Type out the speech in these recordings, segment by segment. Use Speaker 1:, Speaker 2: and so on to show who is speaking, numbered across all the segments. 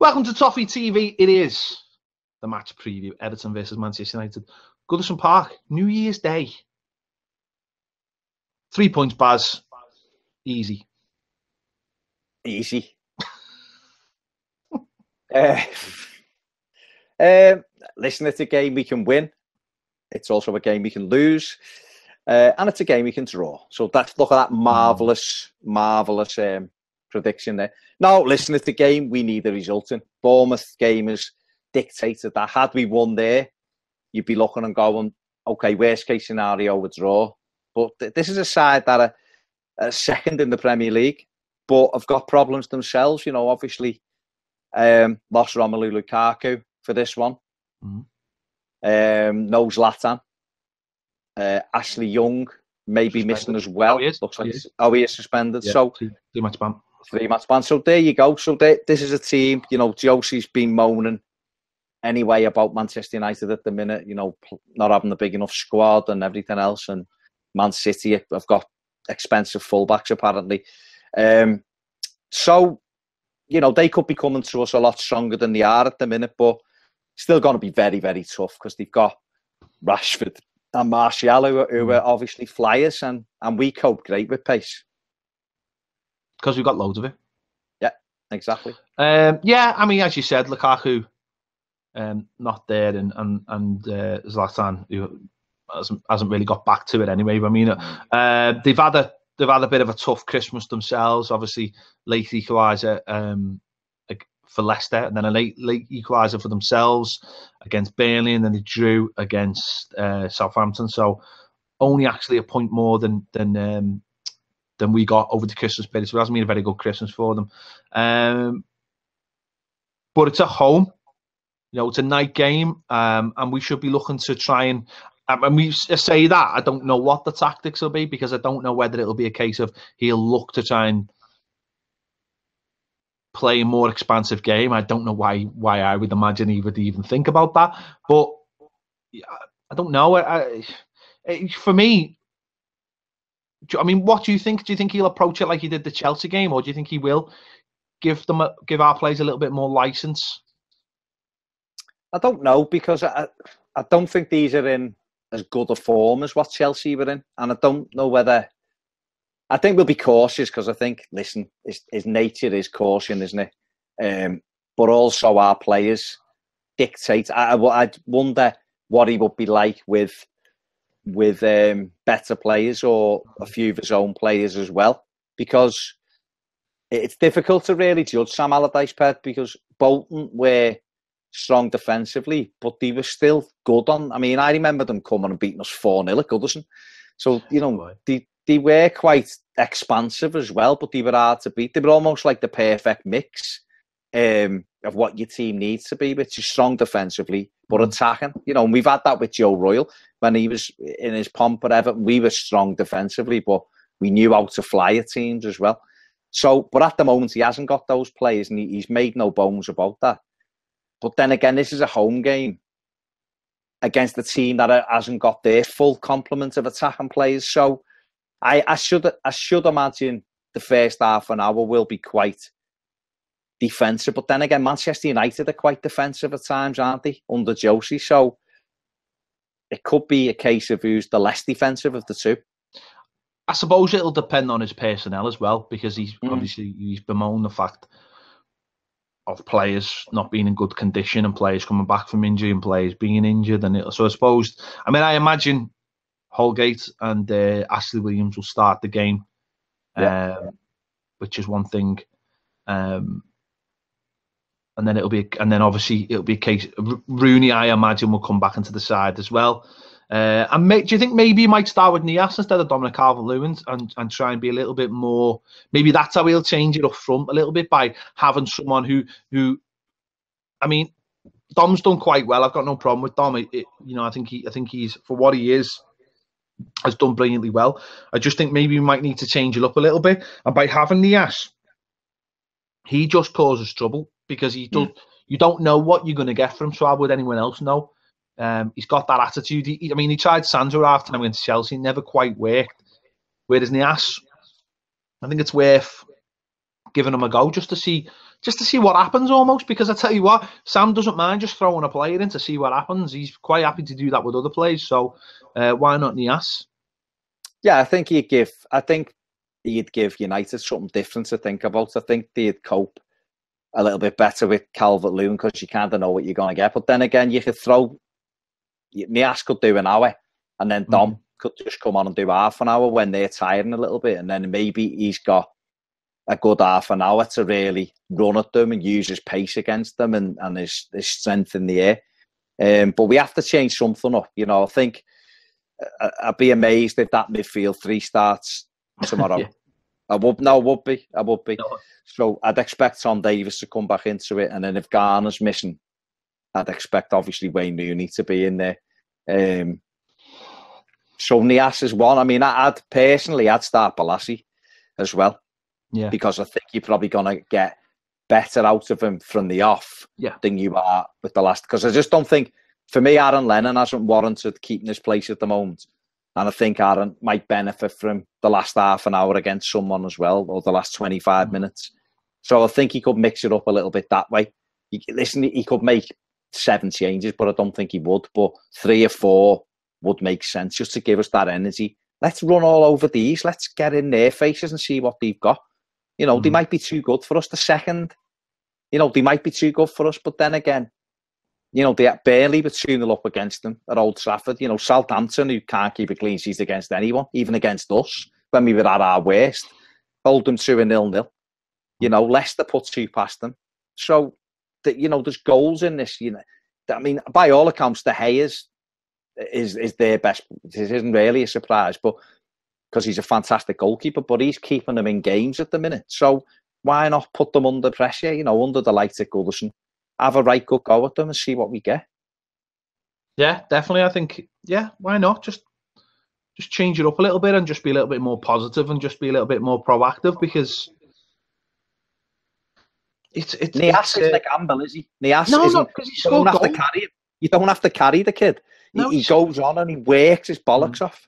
Speaker 1: Welcome to Toffee TV. It is the match preview. Everton versus Manchester United. Goodison Park, New Year's Day. 3 points, Baz. Easy.
Speaker 2: Easy. Listen, it's a game we can win. It's also a game we can lose. And it's a game we can draw. So let's look at that marvellous prediction there. No, listen, it's a game we need a result in. Bournemouth game has dictated that. Had we won there, you'd be looking and going, okay, worst case scenario, a draw. But this is a side that are second in the Premier League, but have got problems themselves. You know, obviously, lost Romelu Lukaku for this one. No Zlatan. Ashley Young may be missing as well. Looks like he is suspended. Yeah, so
Speaker 1: 3-match ban.
Speaker 2: 3-match ban. So there you go. So this is a team. You know, Josie's been moaning anyway about Manchester United at the minute. You know, not having a big enough squad and everything else. And Man City have got expensive fullbacks apparently. So you know, they could be coming to us a lot stronger than they are at the minute, but still going to be very, very tough because they've got Rashford and Martial who are obviously flyers, and we cope great with pace.
Speaker 1: Because we've got loads of it.
Speaker 2: Yeah, exactly.
Speaker 1: Yeah, I mean, as you said, Lukaku not there, and Zlatan, who hasn't really got back to it anyway. I mean, they've had a bit of a tough Christmas themselves. Obviously, late equaliser for Leicester, and then a late equaliser for themselves against Burnley, and then they drew against Southampton. So only actually a point more than we got over the Christmas period. So it hasn't been a very good Christmas for them. But it's at home. You know, it's a night game, and we should be looking to try and we say that, I don't know what the tactics will be, because I don't know whether it'll be a case of he'll look to try and play a more expansive game. I don't know why I would imagine he would even think about that. But I don't know. For me, I mean, what do you think? Do you think he'll approach it like he did the Chelsea game, or do you think he will give our players a little bit more license?
Speaker 2: I don't know, because I don't think these are in as good a form as what Chelsea were in, and I don't know whether. I think we'll be cautious, because I think, listen, his nature is caution, isn't it? But also our players dictate. I wonder what he would be like with better players, or a few of his own players as well, because it's difficult to really judge Sam Allardyce, Pet, because Bolton were strong defensively, but they were still good on. I mean, I remember them coming and beating us 4-0 at Goodison. So, you know, they were quite expansive as well, but they were hard to beat. They were almost like the perfect mix of what your team needs to be, which is strong defensively, but attacking. You know, and we've had that with Joe Royle when he was in his pomp at Everton. We were strong defensively, but we knew how to fly at teams as well. So, but at the moment, he hasn't got those players, and he's made no bones about that. But then again, this is a home game against a team that hasn't got their full complement of attacking players. So I should imagine the first half an hour will be quite defensive. But then again, Manchester United are quite defensive at times, aren't they, under Josie? So it could be a case of who's the less defensive of the two.
Speaker 1: I suppose it'll depend on his personnel as well, because he's bemoaned the fact of players not being in good condition, and players coming back from injury, and players being injured. So I suppose, I imagine Holgate and Ashley Williams will start the game, which is one thing. And then obviously it'll be a case. Rooney, I imagine, will come back into the side as well. And do you think maybe he might start with Nias instead of Dominic Calvert-Lewin and try and be a little bit more? Maybe that's how he'll change it up front a little bit, by having someone who. I mean, Dom's done quite well. I've got no problem with Dom. I think he's, for what he is, has done brilliantly well. I just think maybe we might need to change it up a little bit, and by having Nias, he just causes trouble, because he does. You don't know what you're going to get from him. So how would anyone else know? He's got that attitude. He tried Sandro half time against Chelsea, never quite worked. Whereas Nias, I think it's worth giving him a go just to see just to see what happens almost, because I tell you what, Sam doesn't mind just throwing a player in to see what happens. He's quite happy to do that with other players, so why not Niasse?
Speaker 2: Yeah, I think he'd give United something different to think about. I think they'd cope a little bit better with Calvert-Lewin because you kind of know what you're going to get. But then again, you could throw Niasse could do an hour, and then Dom could just come on and do half an hour when they're tiring a little bit, and then maybe he's got a good half an hour to really run at them and use his pace against them and his strength in the air. But we have to change something up. You know, I think I'd be amazed if that midfield three starts tomorrow. Yeah. I would be. No. So I'd expect Tom Davies to come back into it, and then if Garner's missing, I'd expect obviously Wayne Rooney to be in there. So Niasse is one. I mean, I'd start Balassi as well. Yeah. Because I think you're probably going to get better out of him from the off than you are with the last. Because I just don't think, for me, Aaron Lennon hasn't warranted keeping his place at the moment. And I think Aaron might benefit from the last half an hour against someone as well, or the last 25 minutes. So I think he could mix it up a little bit that way. He could make 7 changes, but I don't think he would. But 3 or 4 would make sense just to give us that energy. Let's run all over these. Let's get in their faces and see what they've got. You know, they might be too good for us. The second, you know, they might be too good for us. But then again, you know, they barely were 2-0 up against them at Old Trafford. You know, Southampton, who can't keep a clean sheet against anyone, even against us, when we were at our worst, hold them to a 0-0. You know, Leicester put 2 past them. So, you know, there's goals in this. You know, I mean, by all accounts, De Gea is their best. This isn't really a surprise, but because he's a fantastic goalkeeper, but he's keeping them in games at the minute. So why not put them under pressure, you know, under the lights at Goodison, have a right good go at them and see what we get?
Speaker 1: Yeah, definitely. I think, why not? Just change it up a little bit and just be a little bit more positive and just be a little bit more proactive, because
Speaker 2: Niasse isn't a gamble, is he? Niasse
Speaker 1: no, because he's scored goals.
Speaker 2: You don't have to carry the kid. No, he goes on and he works his bollocks off.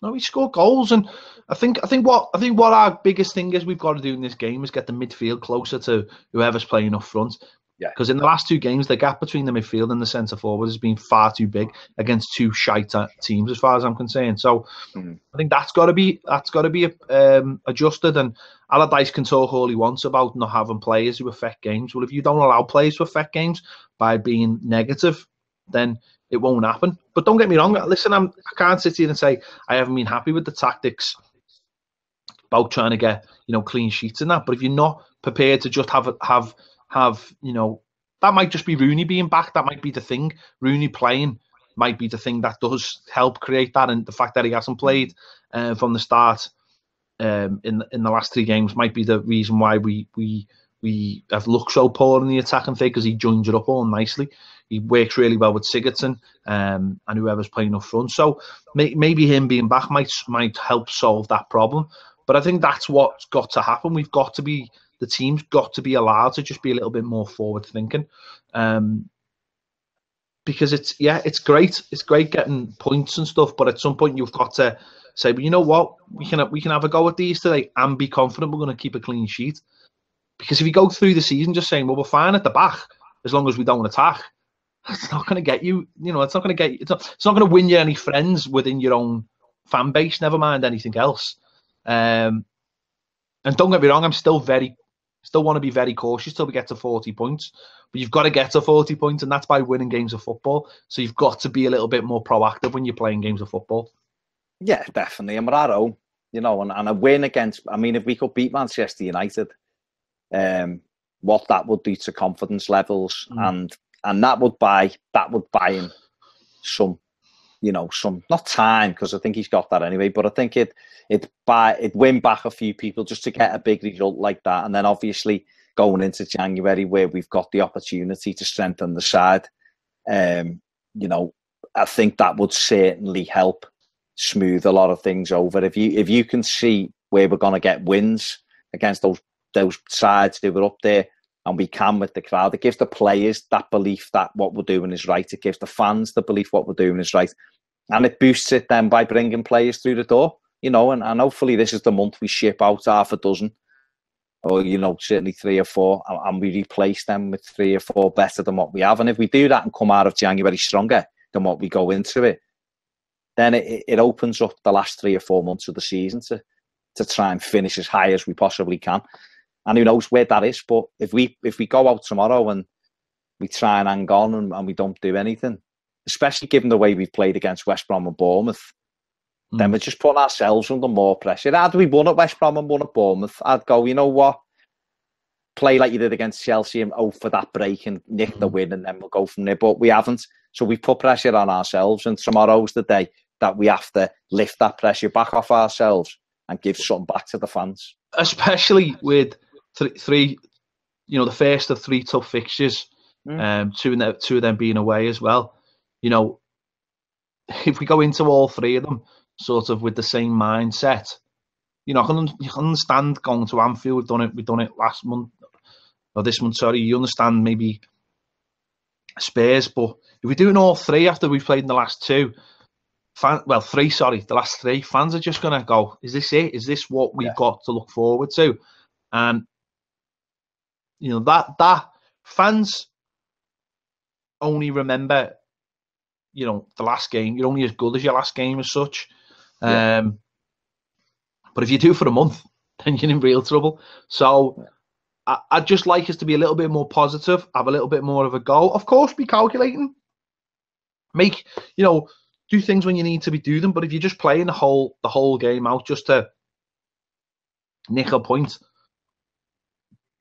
Speaker 1: No, he scored goals, and I think what our biggest thing is we've got to do in this game is get the midfield closer to whoever's playing up front. Yeah. Because in the last 2 games, the gap between the midfield and the centre forward has been far too big against 2 shite teams, as far as I'm concerned. So I think that's got to be adjusted. And Allardyce can talk all he wants about not having players who affect games. Well, if you don't allow players to affect games by being negative, then it won't happen. But don't get me wrong. Listen, I can't sit here and say I haven't been happy with the tactics about trying to get, you know, clean sheets and that. But if you're not prepared to just have you know, that might just be Rooney being back. That might be the thing. Rooney playing might be the thing that does help create that. And the fact that he hasn't played from the start in the last 3 games might be the reason why we have looked so poor in the attacking thing, because he joins it up all nicely. He works really well with Sigurdsson and whoever's playing up front. So maybe him being back might help solve that problem. But I think that's what's got to happen. The team's got to be allowed to just be a little bit more forward thinking. Because it's great. It's great getting points and stuff. But at some point you've got to say, well, you know what? We can have a go at these today and be confident we're going to keep a clean sheet. Because if you go through the season just saying, well, we're fine at the back as long as we don't attack, it's not going to get you. You know, it's not going to win you any friends within your own fan base. Never mind anything else. And don't get me wrong, I'm still want to be very cautious till we get to 40 points. But you've got to get to 40 points, and that's by winning games of football. So you've got to be a little bit more proactive when you're playing games of football. Yeah,
Speaker 2: definitely. And we're at home, you know, and a win against. I mean, if we could beat Manchester United, what that would do to confidence levels, and that would buy him some, you know, some, not time, because I think he's got that anyway, but I think it'd win back a few people just to get a big result like that. And then obviously going into January, where we've got the opportunity to strengthen the side, you know, I think that would certainly help smooth a lot of things over. If you can see where we're going to get wins against those sides who were up there, and we can with the crowd, it gives the players that belief that what we're doing is right. It gives the fans the belief what we're doing is right. And it boosts it then by bringing players through the door, you know, and hopefully this is the month we ship out half a dozen or certainly 3 or 4, and we replace them with 3 or 4 better than what we have. And if we do that and come out of January stronger than what we go into it, then it opens up the last 3 or 4 months of the season to try and finish as high as we possibly can. And who knows where that is? But if we go out tomorrow and we try and hang on and we don't do anything, especially given the way we've played against West Brom and Bournemouth, then we're just putting ourselves under more pressure. Had we won at West Brom and won at Bournemouth, I'd go, you know what? Play like you did against Chelsea and hope for that break and nick the win, and then we'll go from there. But we haven't. So we put pressure on ourselves, and tomorrow's the day that we have to lift that pressure back off ourselves and give something back to the fans.
Speaker 1: Especially with three, the first of 3 tough fixtures, 2 of them being away as well. If we go into all 3 of them sort of with the same mindset, I can understand going to Anfield. We've done it last month or this month. Sorry, you understand maybe Spurs, but if we're doing all 3 after we've played in the last 2. 3, sorry, the last 3, fans are just going to go, is this it? Is this what we've got to look forward to? And, that fans only remember, the last game. You're only as good as your last game as such. But if you do for a month, then you're in real trouble. So I'd just like us to be a little bit more positive, have a little bit more of a go. Of course, be calculating. Make, do things when you need to do them, but if you're just playing the whole game out just to nick a point,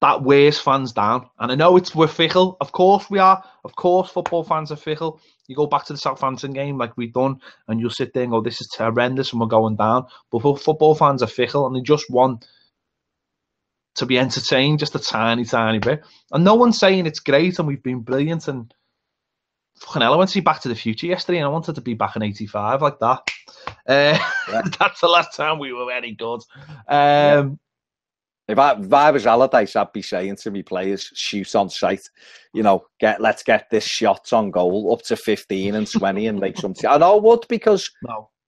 Speaker 1: that wears fans down. And I know we're fickle. Of course we are. Of course football fans are fickle. You go back to the Southampton game like we've done, and you'll sit there and go, this is horrendous and we're going down. But football fans are fickle, and they just want to be entertained just a tiny, tiny bit. And no one's saying it's great and we've been brilliant and fucking hell, I went to see Back to the Future yesterday and I wanted to be back in 85 like that. That's the last time we were any good.
Speaker 2: If I was Allardyce, I'd be saying to me players, shoot on sight. Let's get this shot on goal up to 15 and 20 and make something. I know would, because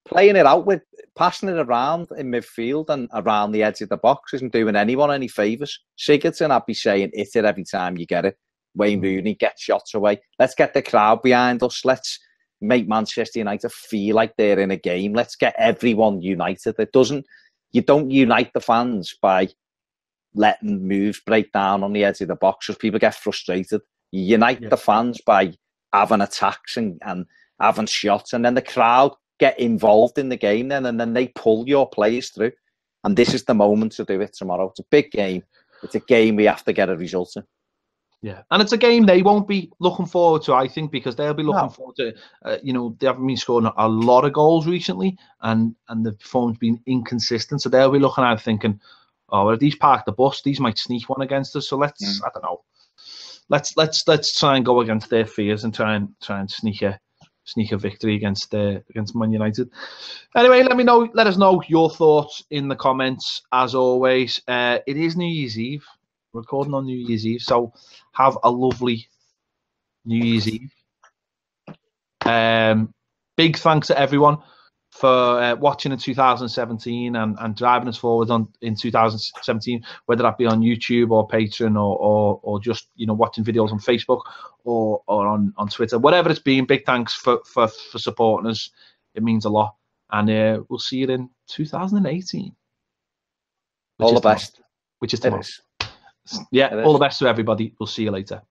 Speaker 2: playing it out with passing it around in midfield and around the edge of the box isn't doing anyone any favours. Sigurdsson, I'd be saying, hit it every time you get it. Wayne Rooney gets shots away. Let's get the crowd behind us. Let's make Manchester United feel like they're in a game. Let's get everyone united. You don't unite the fans by letting moves break down on the edge of the box because people get frustrated. You unite the fans by having attacks and having shots, and then the crowd get involved in the game and then they pull your players through. And this is the moment to do it tomorrow. It's a big game. It's a game we have to get a result in.
Speaker 1: Yeah, and it's a game they won't be looking forward to, I think, because they'll be looking forward to, they haven't been scoring a lot of goals recently, and the form's been inconsistent. So they'll be looking at it thinking, well, if these park the bus, these might sneak one against us. So let's, I don't know, let's try and go against their fears and try and sneak a victory against Man United. Anyway, let us know your thoughts in the comments. As always, it is New Year's Eve. Recording on New Year's Eve, so have a lovely New Year's Eve. Big thanks to everyone for watching in 2017 and driving us forward in 2017, whether that be on YouTube or Patreon or just watching videos on Facebook or on Twitter, whatever it's been. Big thanks for supporting us. It means a lot, and we'll see you in 2018.
Speaker 2: All the best.
Speaker 1: Which is tomorrow. Yeah, all the best to everybody. We'll see you later.